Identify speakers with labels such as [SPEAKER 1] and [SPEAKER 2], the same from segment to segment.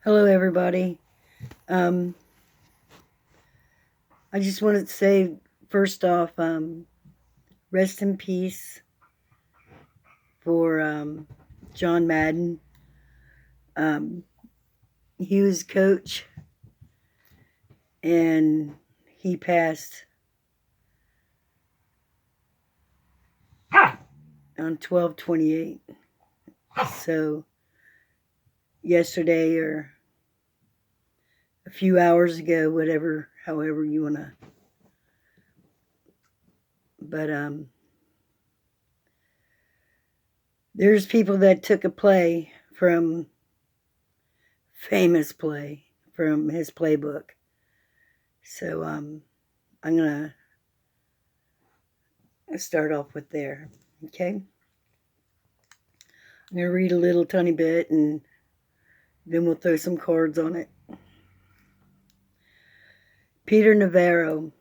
[SPEAKER 1] Hello, everybody. I just wanted to say, first off, rest in peace for John Madden. Um, he was coach, and he passed on 12/28. So yesterday, or a few hours ago, however you wanna. But there's people that took a famous play from his playbook. So I'm gonna start off with there. Okay, I'm gonna read a little tiny bit, and then we'll throw some cards on it. Peter Navarro,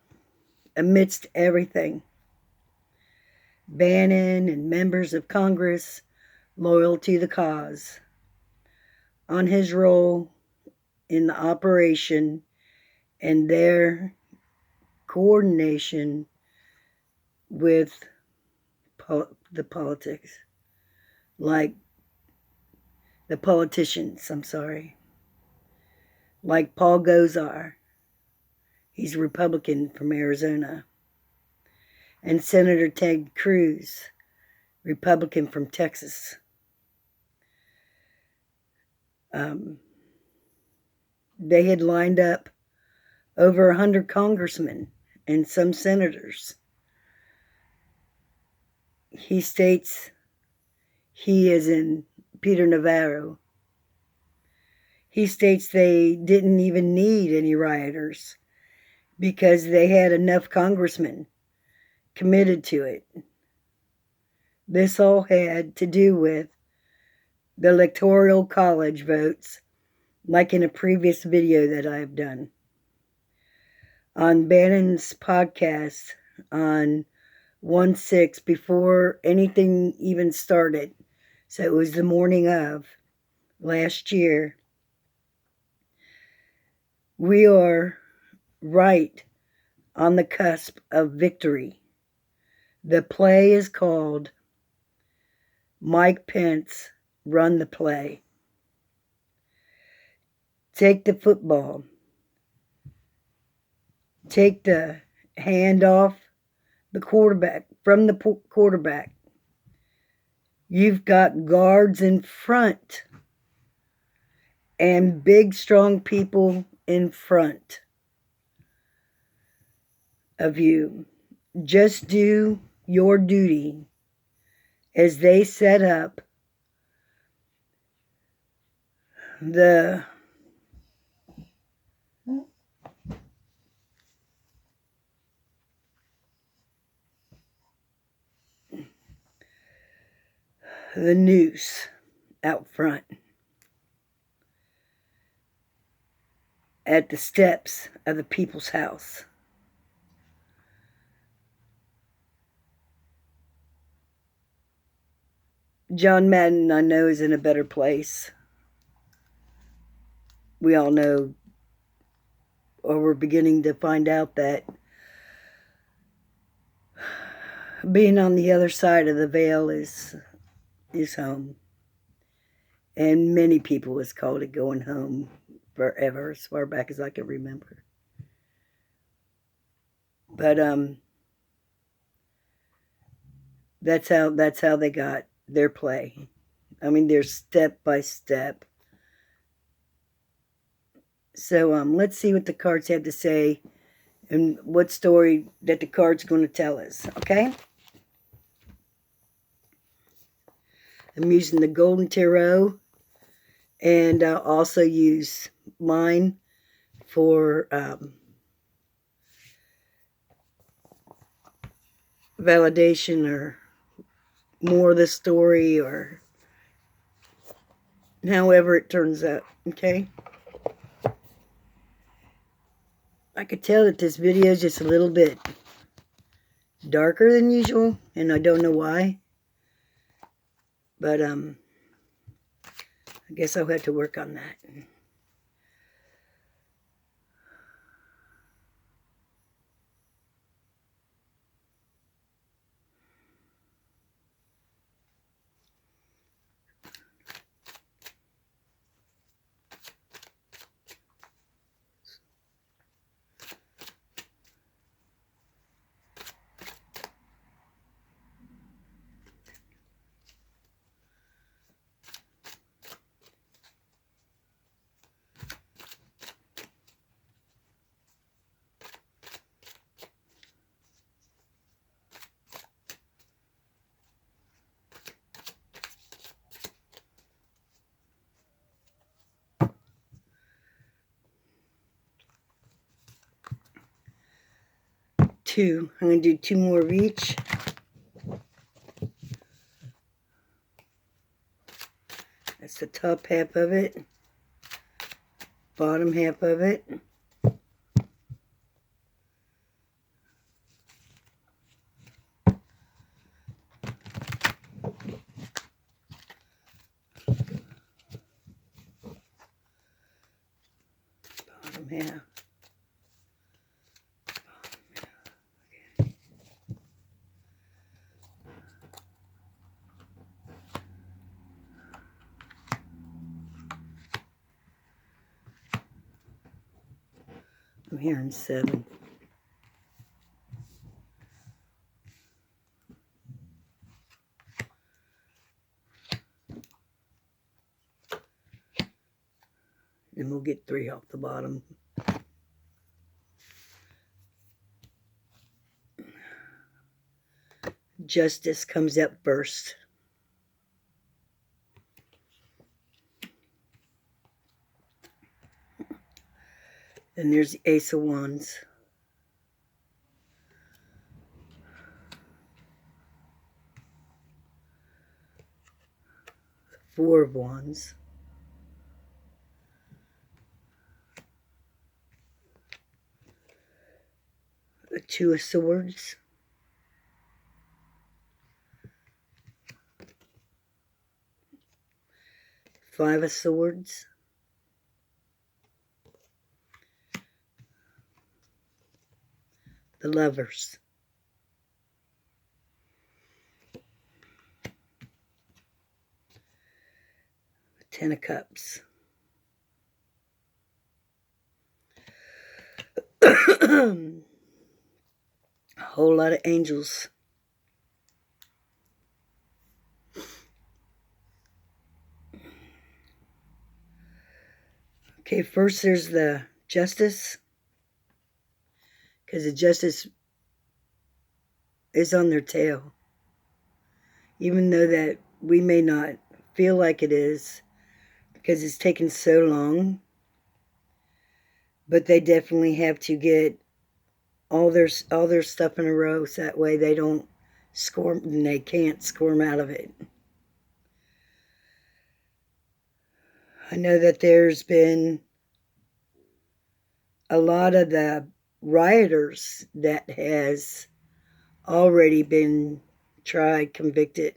[SPEAKER 1] amidst everything, Bannon and members of Congress loyal to the cause, on his role in the operation and their coordination with the politics, like the politicians, like Paul Gosar, he's a Republican from Arizona, and Senator Ted Cruz, Republican from Texas. They had lined up over 100 congressmen and some senators. He states, he is in Peter Navarro, he states they didn't even need any rioters because they had enough congressmen committed to it. This all had to do with the Electoral College votes, like in a previous video that I've done. On Bannon's podcast on 1/6, before anything even started, so it was the morning of last year, we are right on the cusp of victory. The play is called Mike Pence Run the Play. Take the football. Take the hand off the quarterback, from the quarterback. You've got guards in front and big, strong people in front of you. Just do your duty as they set up the noose out front at the steps of the people's house. John Madden, I know, is in a better place. We all know, or we're beginning to find out, that being on the other side of the veil is home. And many people has called it going home forever, as far back as I can remember. But that's how they got their play. I mean, they're step by step. So let's see what the cards have to say and what story that the card's going to tell us, okay? I'm using the Golden Tarot, and I'll also use mine for validation or more of the story, or however it turns out, okay? I could tell that this video is just a little bit darker than usual, and I don't know why. But I guess I'll have to work on that. 2. I'm going to do 2 more of each. That's the top half of it. Bottom half of it. Bottom half. I'm hearing 7. And we'll get 3 off the bottom. Justice comes up first. Then there's the Ace of Wands. Four of Wands. The Two of Swords. Five of Swords. The Lovers. The Ten of Cups. A whole lot of angels. Okay, first there's the Justice, because the Justice is on their tail. Even though that we may not feel like it is, because it's taken so long, but they definitely have to get all their stuff in a row, so that way they don't squirm, and they can't squirm out of it. I know that there's been a lot of the rioters that has already been tried, convicted,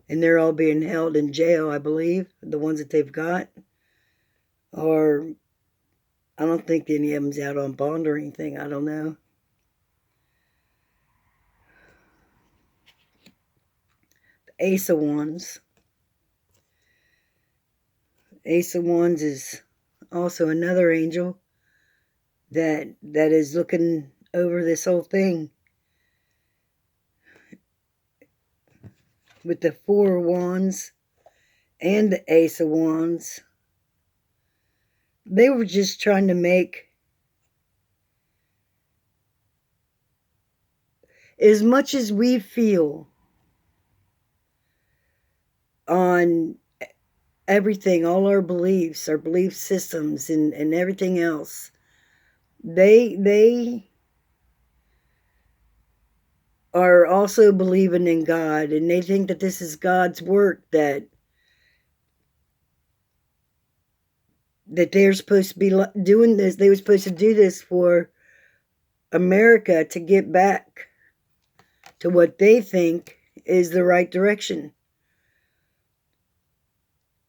[SPEAKER 1] and they're all being held in jail, I believe, the ones that they've got. Or I don't think any of them's out on bond or anything. I don't know. The Ace of Wands. Ace of Wands is also another angel that is looking over this whole thing. With the Four of Wands and the Ace of Wands, they were just trying to make as much as we feel on everything, all our beliefs, our belief systems, and everything else. They are also believing in God, and they think that this is God's work, that they're supposed to be doing this. They were supposed to do this for America to get back to what they think is the right direction.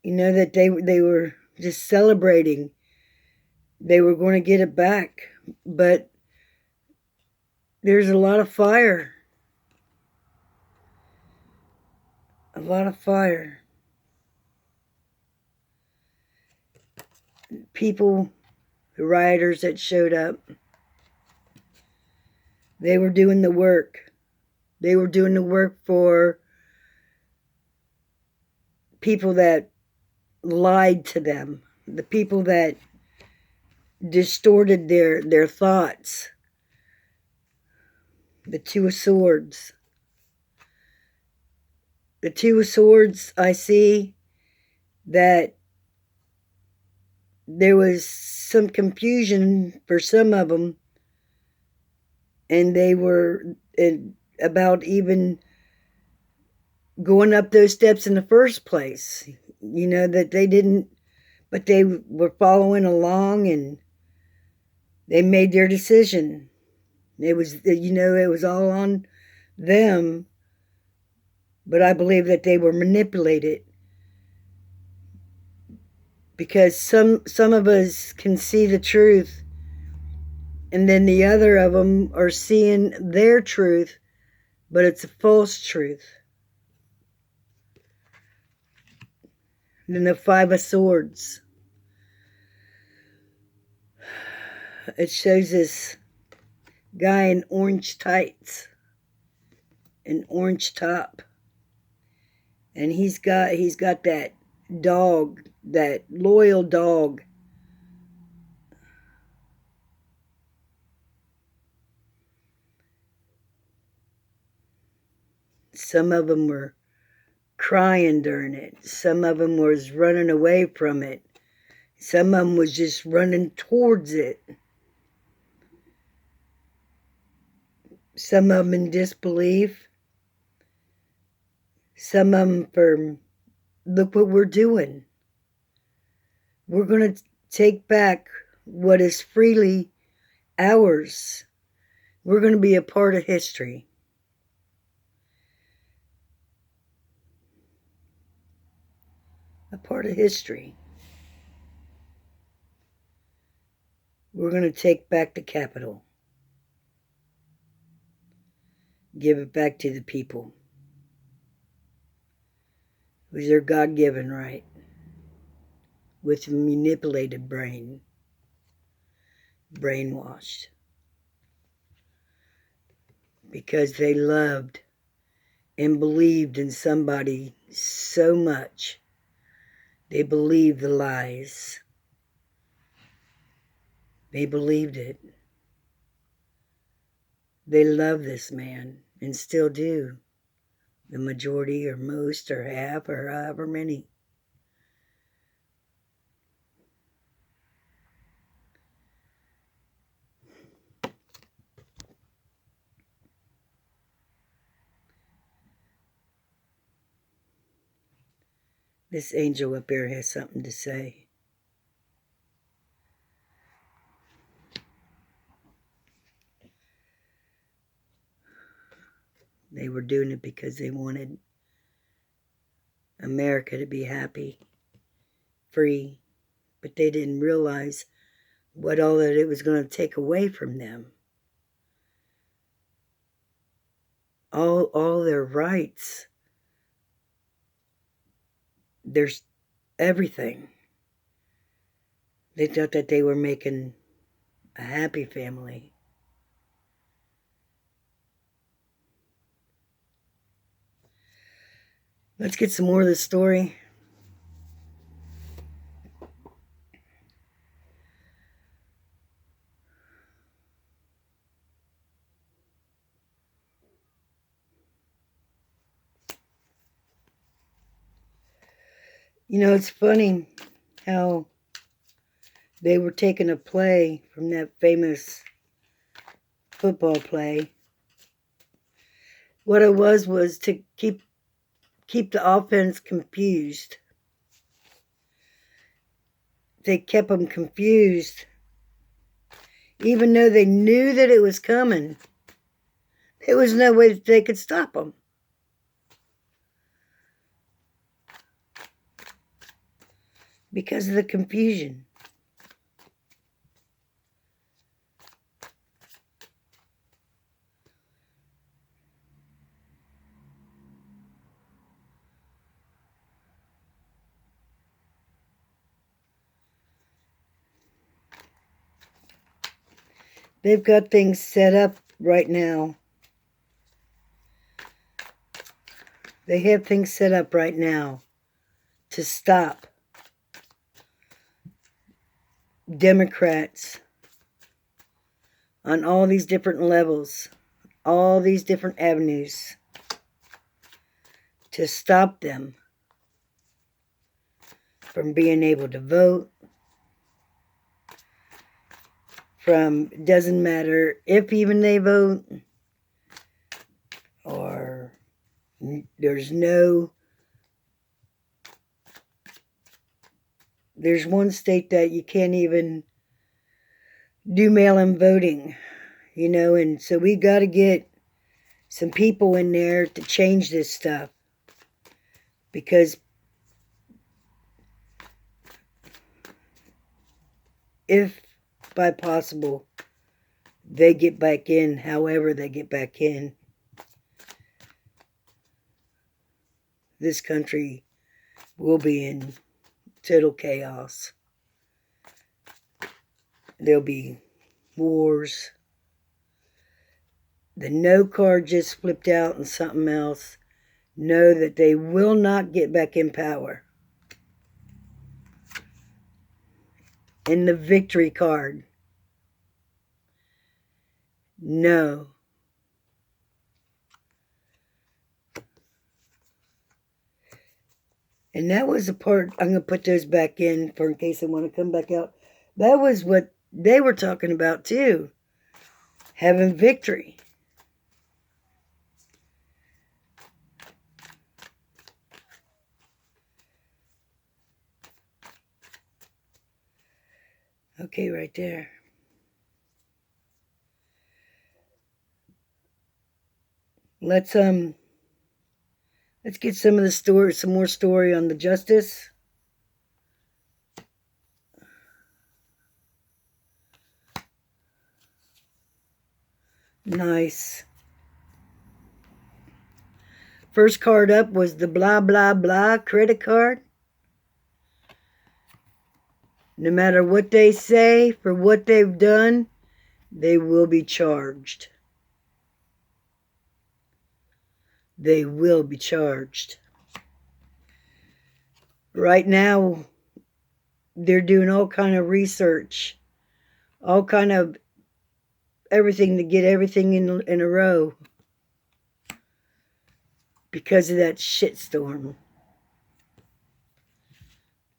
[SPEAKER 1] You know, that they were just celebrating. They were going to get it back, but there's a lot of fire. A lot of fire. People, the rioters that showed up, they were doing the work. They were doing the work for people that lied to them, the people that distorted their thoughts. The Two of Swords. The Two of Swords, I see that there was some confusion for some of them And they were about even going up those steps in the first place. That they didn't, but they were following along and they made their decision. It was all on them, but I believe that they were manipulated because some of us can see the truth, and then the other of them are seeing their truth, but it's a false truth. And then the Five of Swords. It shows this guy in orange tights, an orange top, and he's got that dog, that loyal dog. Some of them were crying during it. Some of them was running away from it. Some of them was just running towards it. Some of them in disbelief. Some of them for, look what we're doing. We're going to take back what is freely ours. We're going to be a part of history. A part of history. We're going to take back the capital. Give it back to the people. It was their God-given right. With a manipulated brain. Brainwashed. Because they loved and believed in somebody so much. They believed the lies. They believed it. They love this man and still do. The majority or most or half or however many. This angel up here has something to say. They were doing it because they wanted America to be happy, free, but they didn't realize what all that it was going to take away from them. All their rights. There's everything. They thought that they were making a happy family. Let's get some more of this story. It's funny how they were taking a play from that famous football play. What it was to keep the offense confused. They kept them confused. Even though they knew that it was coming, there was no way that they could stop them. Because of the confusion. They've got things set up right now. They have things set up right now to stop Democrats on all these different levels, all these different avenues, to stop them from being able to vote, from, doesn't matter if even they vote or there's one state that you can't even do mail-in voting, and so we got to get some people in there to change this stuff, because if by possible they get back in, however they get back in, this country will be in total chaos. There'll be wars. The no card just flipped out and something else. Know that they will not get back in power. And the victory card. No. And that was the part, I'm going to put those back in for in case they want to come back out. That was what they were talking about too. Having victory. Okay, right there. Let's get some of the story, some more story on the justice. Nice. First card up was the blah, blah, blah credit card. No matter what they say for what they've done, they will be charged. They will be charged. Right now, they're doing all kind of research, all kind of everything to get everything in a row because of that shitstorm.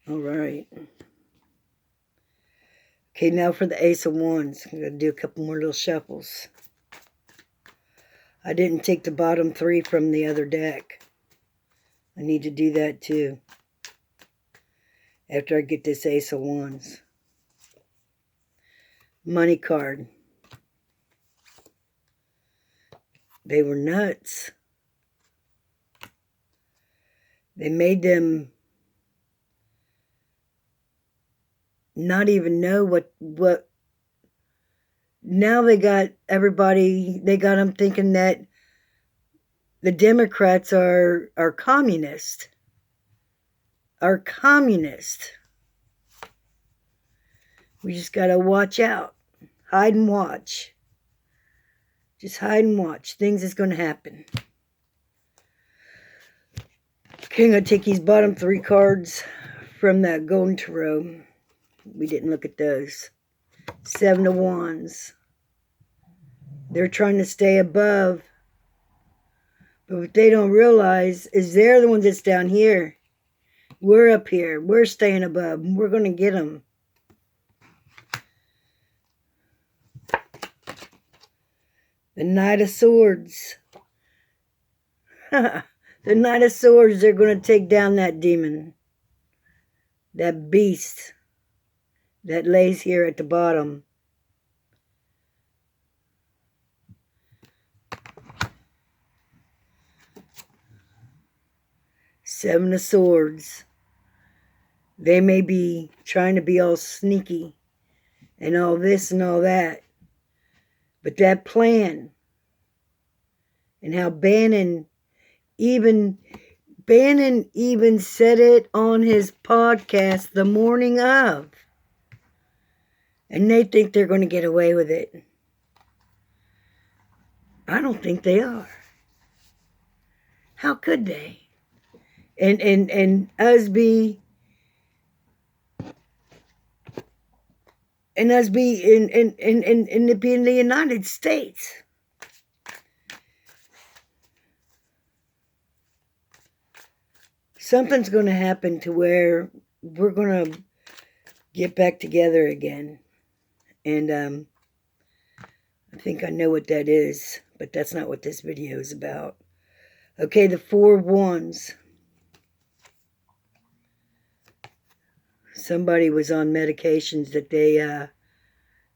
[SPEAKER 1] All right. Okay, now for the Ace of Wands. I'm going to do a couple more little shuffles. I didn't take the bottom three from the other deck. I need to do that too. After I get this Ace of Wands. Money card. They were nuts. They made them not even know what now they got everybody, they got them thinking that the Democrats are communist. Are communist. We just got to watch out. Hide and watch. Just hide and watch. Things is going to happen. Okay, I'm going to take these bottom three cards from that Golden Tarot. We didn't look at those. Seven of Wands. They're trying to stay above. But what they don't realize is they're the ones that's down here. We're up here. We're staying above. We're going to get them. The Knight of Swords. The Knight of Swords, they're going to take down that demon. That beast that lays here at the bottom. Seven of Swords. They may be trying to be all sneaky and all this and all that. But that plan and how Bannon even said it on his podcast the morning of. And they think they're going to get away with it. I don't think they are. How could they? And us be in the United States. Something's going to happen to where we're going to get back together again. And I think I know what that is, but that's not what this video is about. Okay, the 4 wands. Somebody was on medications that they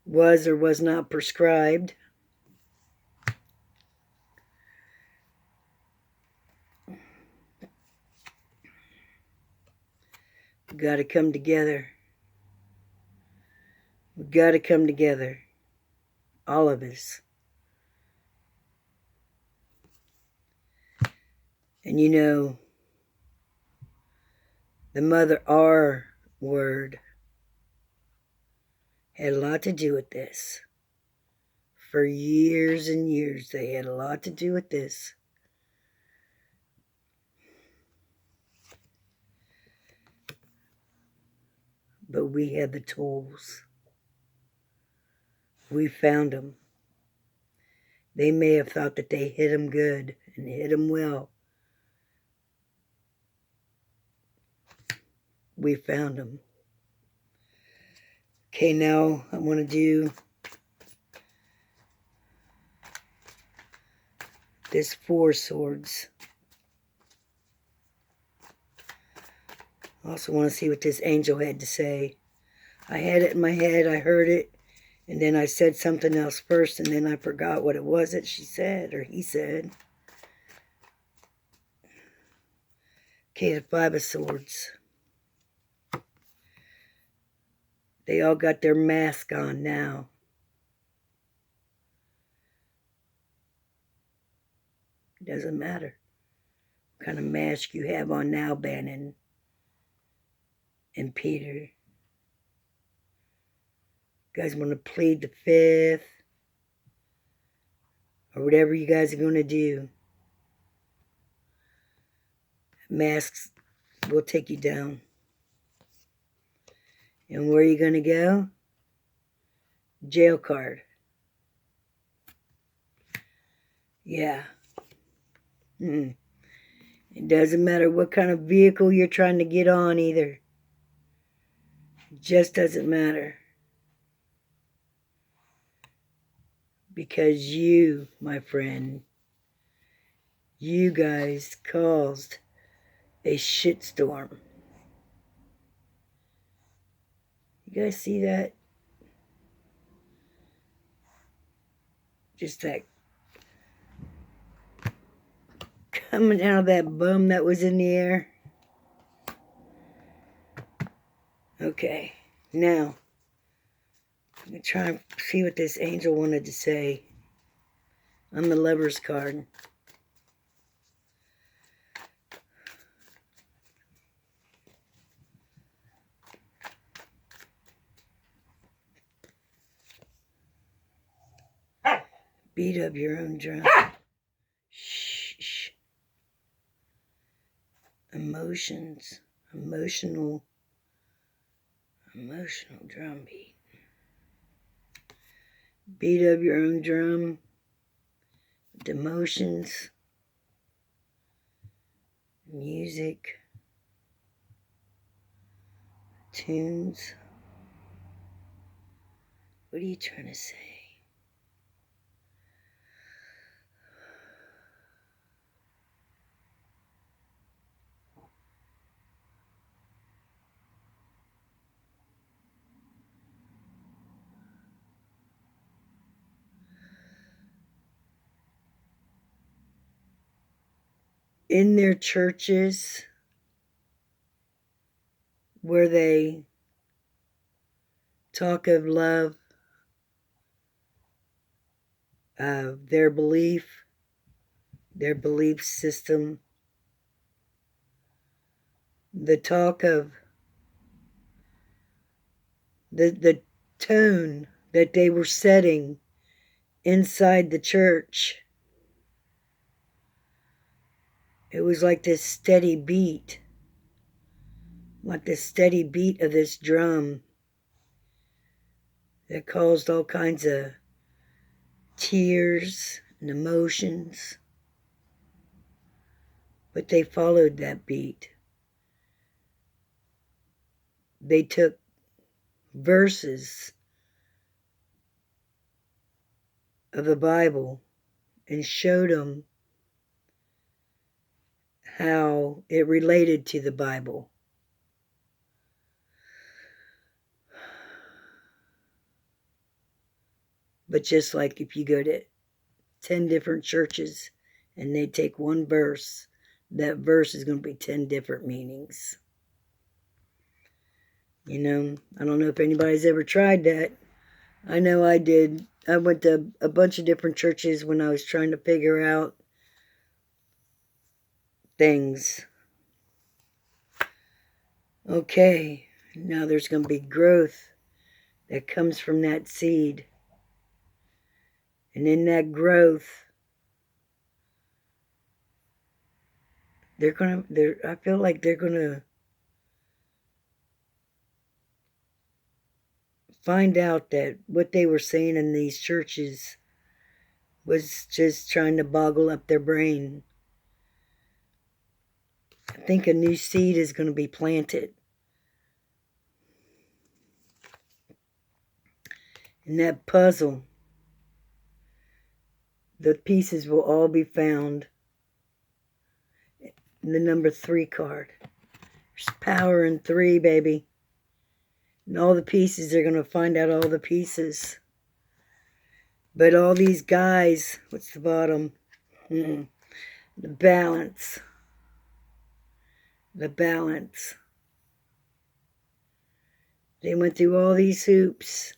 [SPEAKER 1] was or was not prescribed. We got to come together. We got to come together. All of us. And you know, the Mother R word had a lot to do with this. For years and years, they had a lot to do with this. But we had the tools. We found them. They may have thought that they hit them good and hit them well. We found them. Okay, now I want to do this 4 swords. I also want to see what this angel had to say. I had it in my head, I heard it, and then I said something else first, and then I forgot what it was that she said, or he said. Okay, the 5 of swords. They all got their mask on now. It doesn't matter what kind of mask you have on now, Bannon and Peter. You guys want to plead the 5th, or whatever you guys are going to do. Masks will take you down. And where are you going to go? Jail card. Yeah. It doesn't matter what kind of vehicle you're trying to get on either. It just doesn't matter. Because you, my friend, you guys caused a shitstorm. You guys see that? Just that coming out of that bum that was in the air. Okay, now I'm going to try and see what this angel wanted to say on the Lover's card. Beat up your own drum. Shh. Emotions. Emotional drum beat. Beat up your own drum. With emotions. Music. Tunes. What are you trying to say? In their churches where they talk of love, of their belief system, the talk of the tone that they were setting inside the church. It was like this steady beat, of this drum that caused all kinds of tears and emotions. But they followed that beat. They took verses of the Bible and showed them how it related to the Bible. But just like if you go to 10 different churches and they take one verse, that verse is going to be 10 different meanings. You know, I don't know if anybody's ever tried that. I know I did. I went to a bunch of different churches when I was trying to figure out things. Okay, now there's going to be growth that comes from that seed. And in that growth, I feel like they're gonna find out that what they were saying in these churches was just trying to boggle up their brain. I think a new seed is going to be planted. In that puzzle, the pieces will all be found in the number 3 card. There's power in 3, baby. And all the pieces, they're going to find out all the pieces. But all these guys, what's the bottom? The balance. The balance. They went through all these hoops.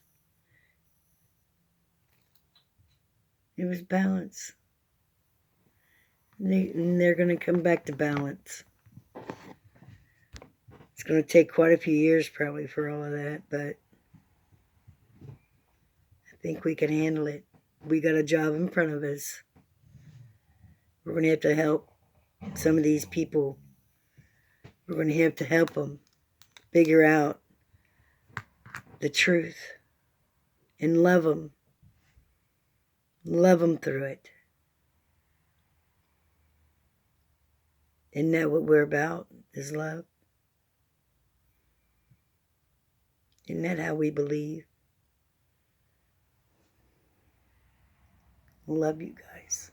[SPEAKER 1] It was balance. And they're going to come back to balance. It's going to take quite a few years probably for all of that, but I think we can handle it. We got a job in front of us. We're going to have to help some of these people. We're going to have to help them figure out the truth and love them. Love them through it. Isn't that what we're about, is love? Isn't that how we believe? Love you guys.